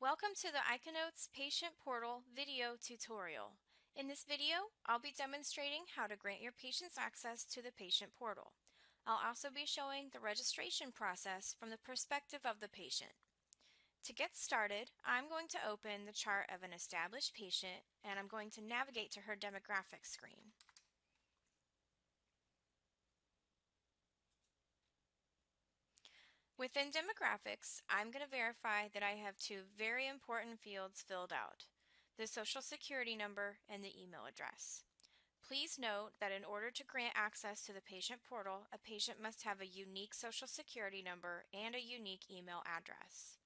Welcome to the ICANotes Patient Portal video tutorial. In this video, I'll be demonstrating how to grant your patients access to the patient portal. I'll also be showing the registration process from the perspective of the patient. To get started, I'm going to open the chart of an established patient and I'm going to navigate to her demographics screen. Within demographics, I'm going to verify that I have two very important fields filled out: the Social Security number and the email address. Please note that in order to grant access to the patient portal, a patient must have a unique Social Security number and a unique email address.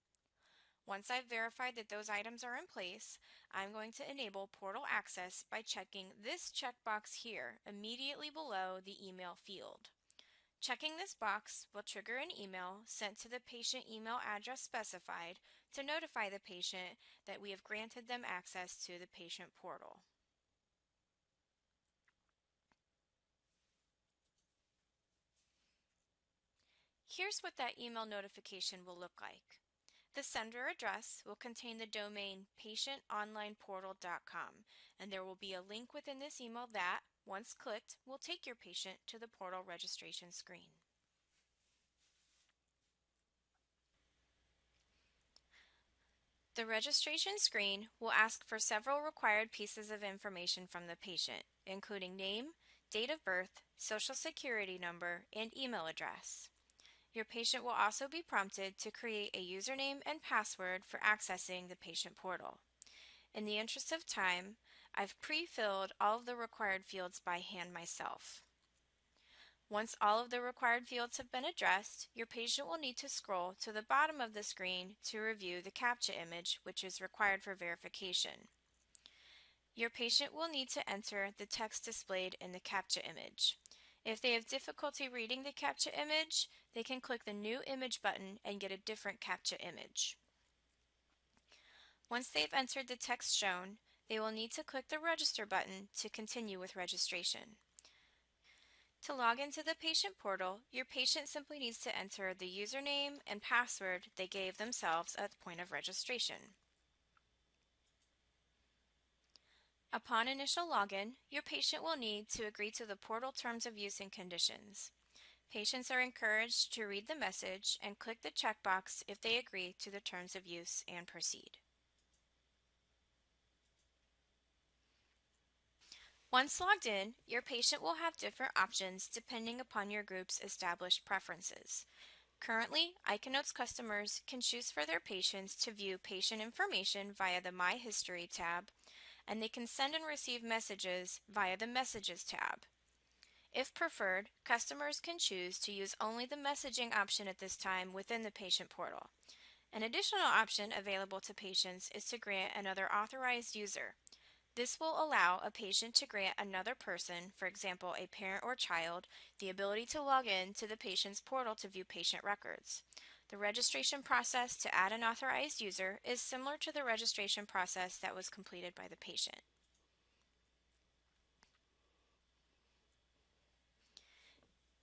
Once I've verified that those items are in place, I'm going to enable portal access by checking this checkbox here immediately below the email field. Checking this box will trigger an email sent to the patient email address specified to notify the patient that we have granted them access to the patient portal. Here's what that email notification will look like. The sender address will contain the domain patientonlineportal.com, and there will be a link within this email that, once clicked, will take your patient to the portal registration screen. The registration screen will ask for several required pieces of information from the patient, including name, date of birth, Social Security number, and email address. Your patient will also be prompted to create a username and password for accessing the patient portal. In the interest of time, I've pre-filled all of the required fields by hand myself. Once all of the required fields have been addressed, your patient will need to scroll to the bottom of the screen to review the CAPTCHA image, which is required for verification. Your patient will need to enter the text displayed in the CAPTCHA image. If they have difficulty reading the CAPTCHA image, they can click the New Image button and get a different CAPTCHA image. Once they've entered the text shown, they will need to click the Register button to continue with registration. To log into the patient portal, your patient simply needs to enter the username and password they gave themselves at the point of registration. Upon initial login, your patient will need to agree to the portal terms of use and conditions. Patients are encouraged to read the message and click the checkbox if they agree to the terms of use and proceed. Once logged in, your patient will have different options depending upon your group's established preferences. Currently, ICANotes customers can choose for their patients to view patient information via the My History tab, and they can send and receive messages via the Messages tab. If preferred, customers can choose to use only the messaging option at this time within the patient portal. An additional option available to patients is to grant another authorized user. This will allow a patient to grant another person, for example a parent or child, the ability to log in to the patient's portal to view patient records. The registration process to add an authorized user is similar to the registration process that was completed by the patient.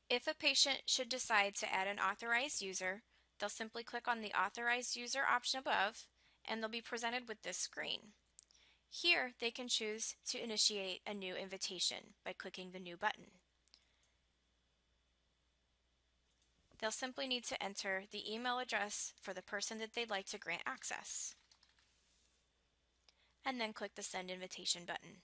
If a patient should decide to add an authorized user, they'll simply click on the Authorized User option above, and they'll be presented with this screen. Here, they can choose to initiate a new invitation by clicking the New button. They'll simply need to enter the email address for the person that they'd like to grant access, and then click the Send Invitation button.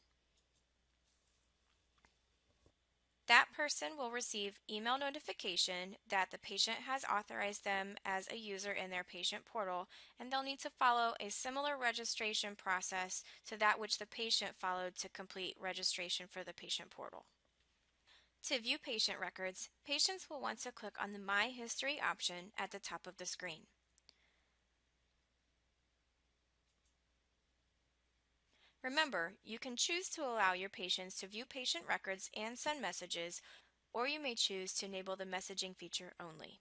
That person will receive email notification that the patient has authorized them as a user in their patient portal, and they'll need to follow a similar registration process to that which the patient followed to complete registration for the patient portal. To view patient records, patients will want to click on the My History option at the top of the screen. Remember, you can choose to allow your patients to view patient records and send messages, or you may choose to enable the messaging feature only.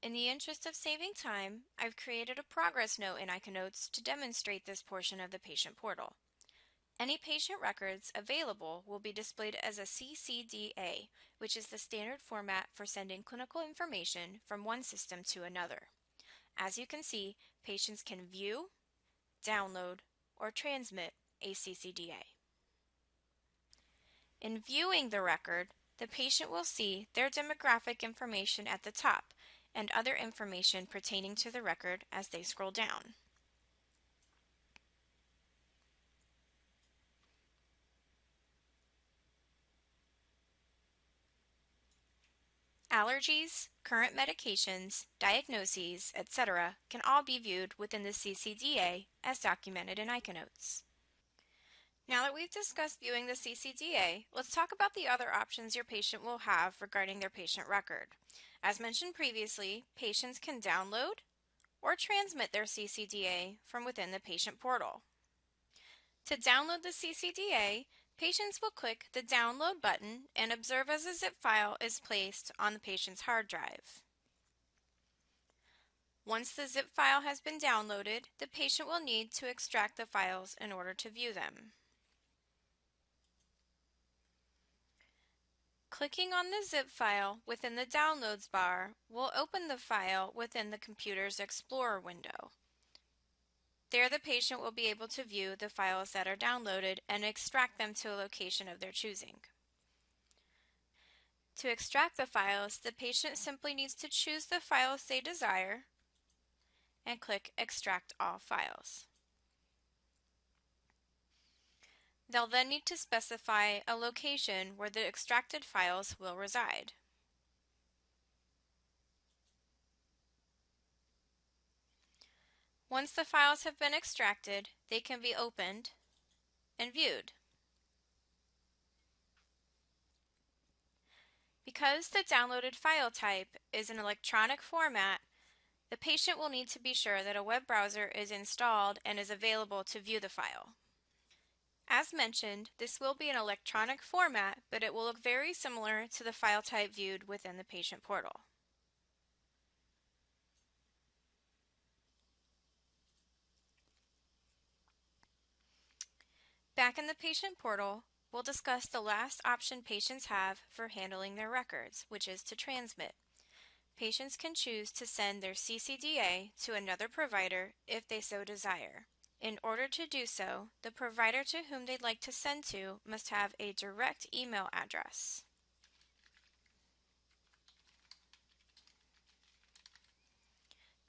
In the interest of saving time, I've created a progress note in ICANotes to demonstrate this portion of the patient portal. Any patient records available will be displayed as a CCDA, which is the standard format for sending clinical information from one system to another. As you can see, patients can view, download, or transmit a CCDA. In viewing the record, the patient will see their demographic information at the top and other information pertaining to the record as they scroll down. Allergies, current medications, diagnoses, etc. can all be viewed within the CCDA as documented in ICANotes. Now that we've discussed viewing the CCDA, let's talk about the other options your patient will have regarding their patient record. As mentioned previously, patients can download or transmit their CCDA from within the patient portal. To download the CCDA, patients will click the download button and observe as a zip file is placed on the patient's hard drive. Once the zip file has been downloaded, the patient will need to extract the files in order to view them. Clicking on the zip file within the Downloads bar will open the file within the computer's Explorer window. There, the patient will be able to view the files that are downloaded and extract them to a location of their choosing. To extract the files, the patient simply needs to choose the files they desire and click Extract All Files. They'll then need to specify a location where the extracted files will reside. Once the files have been extracted, they can be opened and viewed. Because the downloaded file type is an electronic format, the patient will need to be sure that a web browser is installed and is available to view the file. As mentioned, this will be an electronic format, but it will look very similar to the file type viewed within the patient portal. Back in the patient portal, we'll discuss the last option patients have for handling their records, which is to transmit. Patients can choose to send their CCDA to another provider if they so desire. In order to do so, the provider to whom they'd like to send to must have a direct email address.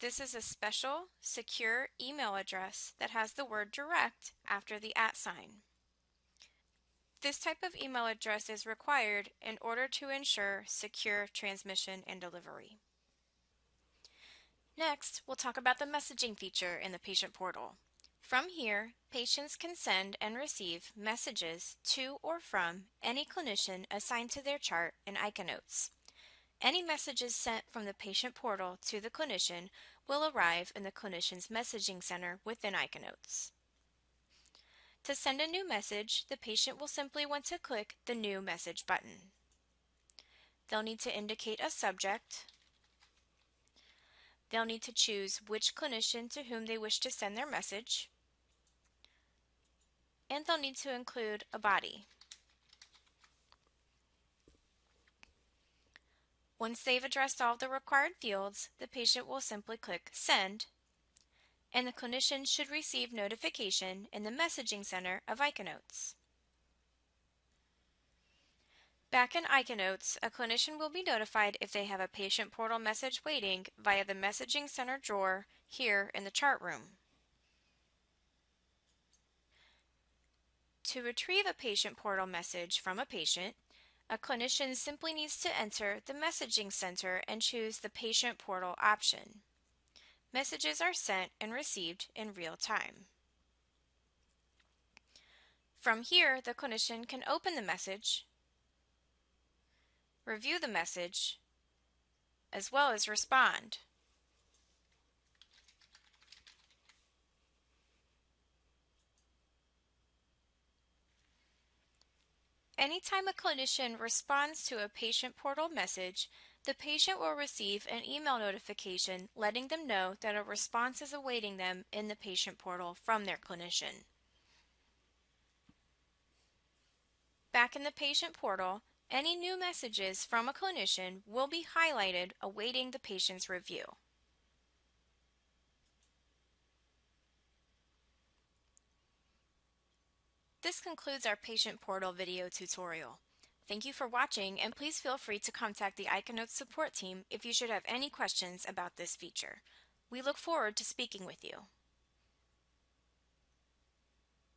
This is a special, secure email address that has the word direct after the @ sign. This type of email address is required in order to ensure secure transmission and delivery. Next, we'll talk about the messaging feature in the patient portal. From here, patients can send and receive messages to or from any clinician assigned to their chart in ICANotes. Any messages sent from the patient portal to the clinician will arrive in the clinician's messaging center within ICANotes. To send a new message, the patient will simply want to click the New Message button. They'll need to indicate a subject. They'll need to choose which clinician to whom they wish to send their message. And they'll need to include a body. Once they've addressed all of the required fields, the patient will simply click Send, and the clinician should receive notification in the Messaging Center of ICANotes. Back in ICANotes, a clinician will be notified if they have a patient portal message waiting via the Messaging Center drawer here in the chart room. To retrieve a patient portal message from a patient, a clinician simply needs to enter the Messaging Center and choose the Patient Portal option. Messages are sent and received in real time. From here, the clinician can open the message, review the message, as well as respond. Anytime a clinician responds to a patient portal message, the patient will receive an email notification letting them know that a response is awaiting them in the patient portal from their clinician. Back in the patient portal, any new messages from a clinician will be highlighted awaiting the patient's review. This concludes our patient portal video tutorial. Thank you for watching, and please feel free to contact the ICANotes support team if you should have any questions about this feature. We look forward to speaking with you.